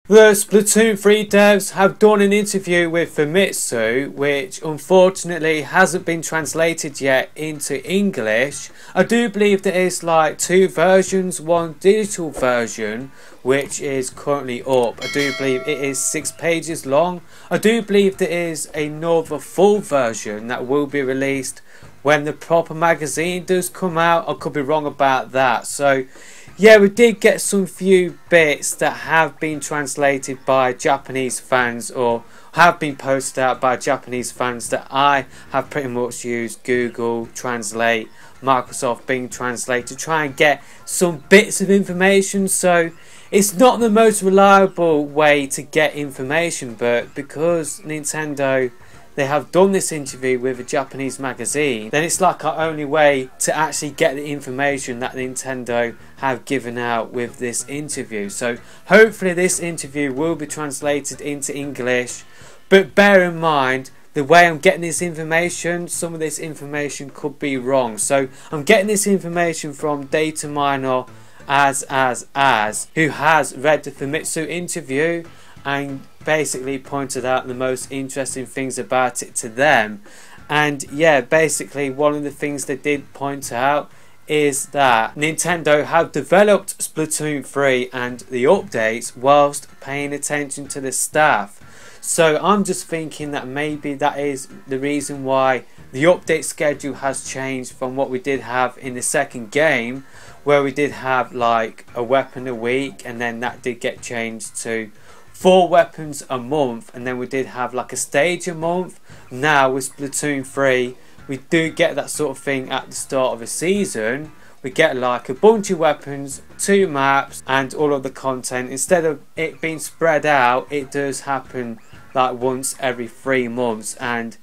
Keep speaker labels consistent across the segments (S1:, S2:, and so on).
S1: The Splatoon 3 devs have done an interview with Famitsu, which unfortunately hasn't been translated yet into English. I do believe there is like two versions, one digital version which is currently up. I do believe it is 6 pages long. I do believe there is another full version that will be released when the proper magazine does come out. I could be wrong about that. So yeah, we did get some few bits that have been translated by Japanese fans or have been posted out by Japanese fans that I have pretty much used Google Translate, Microsoft Bing Translate to try and get some bits of information. So it's not the most reliable way to get information, but because Nintendo, they have done this interview with a Japanese magazine, then it's like our only way to actually get the information that Nintendo have given out with this interview. So hopefully this interview will be translated into English, but bear in mind the way I'm getting this information, some of this information could be wrong. So I'm getting this information from data miner as who has read the Famitsu interview and basically pointed out the most interesting things about it to them. And yeah, basically one of the things they did point out is that Nintendo have developed Splatoon 3 and the updates whilst paying attention to the staff. So I'm just thinking that maybe that is the reason why the update schedule has changed from what we did have in the second game, where we did have like a weapon a week, and then that did get changed to 4 weapons a month, and then we did have like a stage a month. Now with Splatoon 3 we do get that sort of thing at the start of a season. We get like a bunch of weapons, 2 maps and all of the content. Instead of it being spread out, it does happen like once every 3 months. And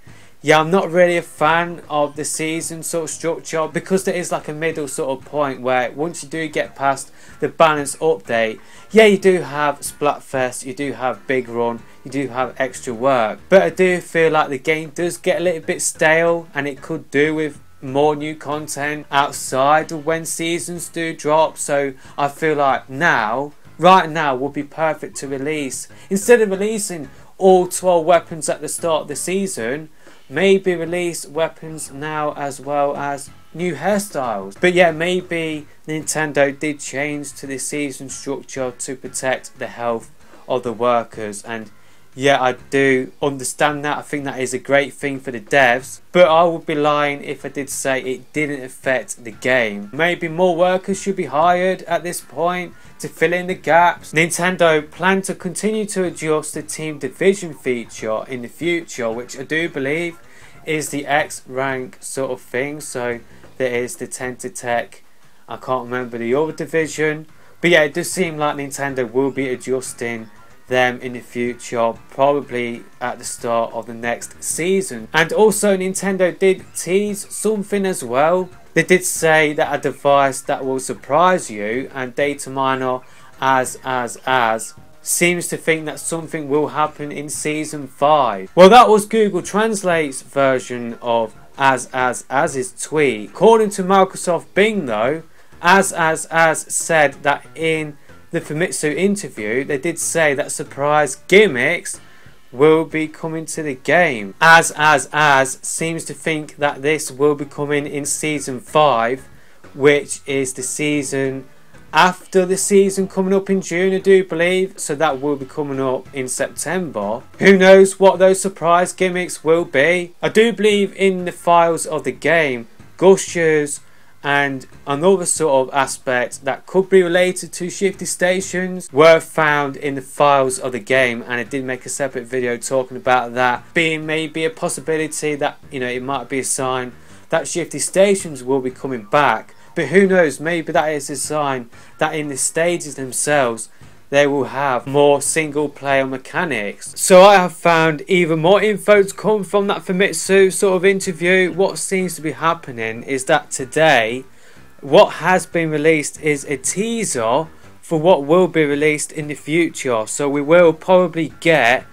S1: yeah, I'm not really a fan of the season sort of structure, because there is like a middle sort of point where once you do get past the balance update, yeah, you do have Splatfest, you do have Big Run, you do have extra work. But I do feel like the game does get a little bit stale, and it could do with more new content outside of when seasons do drop. So I feel like right now would be perfect to release, instead of releasing all 12 weapons at the start of the season, maybe release weapons now as well as new hairstyles. But yeah, maybe Nintendo did change to the season structure to protect the health of the workers, and yeah, I do understand that. I think that is a great thing for the devs, but I would be lying if I did say it didn't affect the game. Maybe more workers should be hired at this point to fill in the gaps. Nintendo plan to continue to adjust the team division feature in the future, which I do believe is the X rank sort of thing. So there is the Tech, I can't remember the other division, but yeah, it does seem like Nintendo will be adjusting them in the future, probably at the start of the next season. And also Nintendo did tease something as well. They did say that a device that will surprise you, and data miner as seems to think that something will happen in season 5. Well, that was Google Translate's version of as's tweet. According to Microsoft Bing though, as said that in the Famitsu interview, they did say that surprise gimmicks will be coming to the game. As seems to think that this will be coming in season 5, which is the season after the season coming up in June, I do believe. So that will be coming up in September. Who knows what those surprise gimmicks will be. I do believe in the files of the game, gushers and another sort of aspect that could be related to shifty stations were found in the files of the game, and I did make a separate video talking about that being maybe a possibility that, you know, it might be a sign that shifty stations will be coming back. But who knows, maybe that is a sign that in the stages themselves they will have more single player mechanics. So I have found even more info to come from that Famitsu sort of interview. What seems to be happening is that today what has been released is a teaser for what will be released in the future. So we will probably get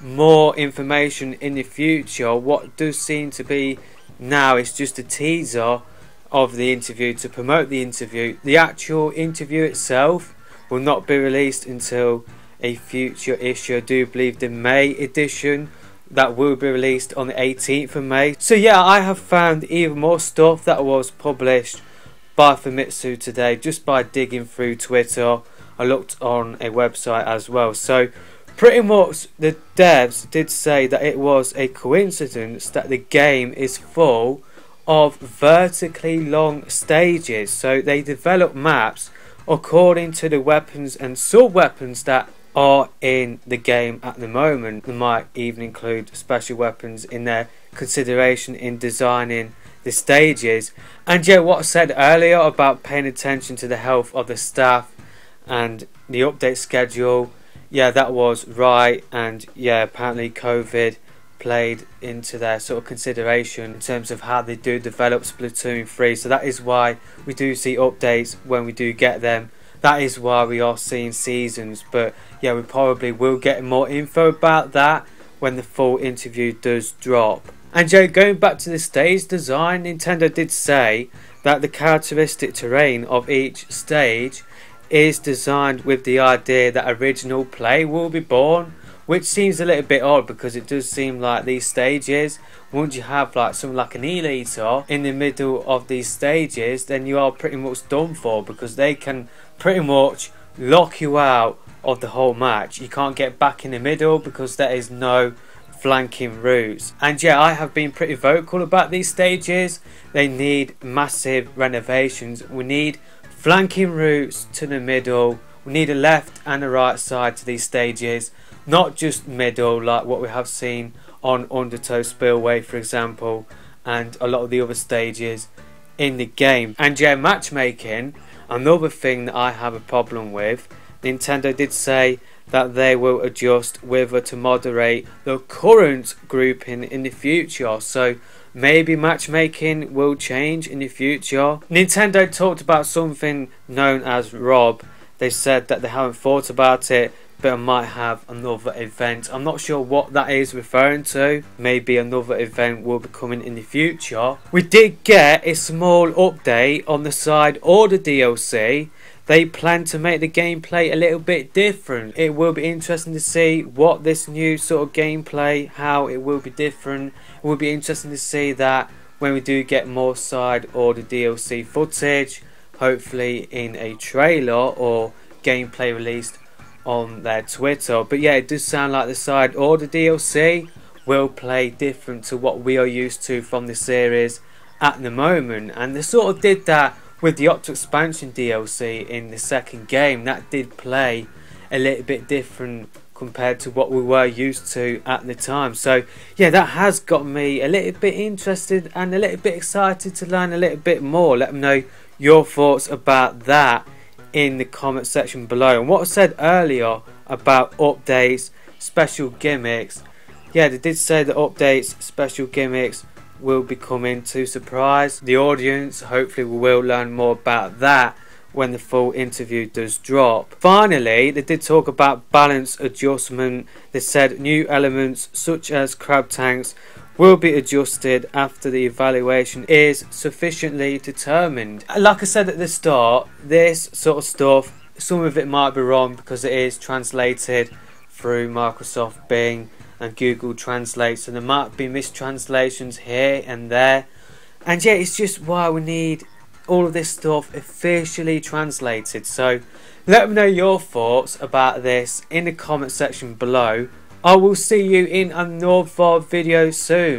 S1: more information in the future. What does seem to be now is just a teaser of the interview to promote the interview. The actual interview itself will not be released until a future issue. I do believe the May edition that will be released on the 18th of May. So yeah, I have found even more stuff that was published by Famitsu today just by digging through Twitter. I looked on a website as well. So pretty much the devs did say that it was a coincidence that the game is full of vertically long stages. So they develop maps according to the weapons and sub-weapons that are in the game at the moment. They might even include special weapons in their consideration in designing the stages. And yeah, what I said earlier about paying attention to the health of the staff and the update schedule, yeah, that was right. And yeah, apparently COVID played into their sort of consideration in terms of how they do develop Splatoon 3. So that is why we do see updates when we do get them. That is why we are seeing seasons. But yeah, we probably will get more info about that when the full interview does drop. And yeah, going back to the stage design, Nintendo did say that the characteristic terrain of each stage is designed with the idea that original play will be born, which seems a little bit odd because it does seem like these stages, once you have like something like an E-liter in the middle of these stages, then you are pretty much done for, because they can pretty much lock you out of the whole match. You can't get back in the middle because there is no flanking routes. And yeah, I have been pretty vocal about these stages. They need massive renovations. We need flanking routes to the middle. We need a left and a right side to these stages, not just middle like what we have seen on Undertow Spillway, for example, and a lot of the other stages in the game. And yeah, matchmaking, another thing that I have a problem with. Nintendo did say that they will adjust whether to moderate the current grouping in the future. So maybe matchmaking will change in the future. Nintendo talked about something known as Rob. They said that they haven't thought about it, but I might have another event. I'm not sure what that is referring to. Maybe another event will be coming in the future. We did get a small update on the side order DLC. They plan to make the gameplay a little bit different. It will be interesting to see what this new sort of gameplay, how it will be different. It will be interesting to see that when we do get more side order DLC footage, hopefully in a trailer or gameplay released on their Twitter. But yeah, it does sound like the side order DLC will play different to what we are used to from the series at the moment. And they sort of did that with the Octo Expansion DLC in the second game. That did play a little bit different compared to what we were used to at the time. So yeah, that has got me a little bit interested and a little bit excited to learn a little bit more. Let me know your thoughts about that in the comment section below. And what I said earlier about updates, special gimmicks, yeah, they did say that updates, special gimmicks will be coming to surprise the audience. Hopefully we will learn more about that when the full interview does drop. Finally, they did talk about balance adjustment. They said new elements such as crab tanks will be adjusted after the evaluation is sufficiently determined. Like I said at the start, this sort of stuff, some of it might be wrong because it is translated through Microsoft Bing and Google Translate, so there might be mistranslations here and there. And yeah, it's just why we need all of this stuff officially translated. So let me know your thoughts about this in the comment section below. I will see you in another video soon.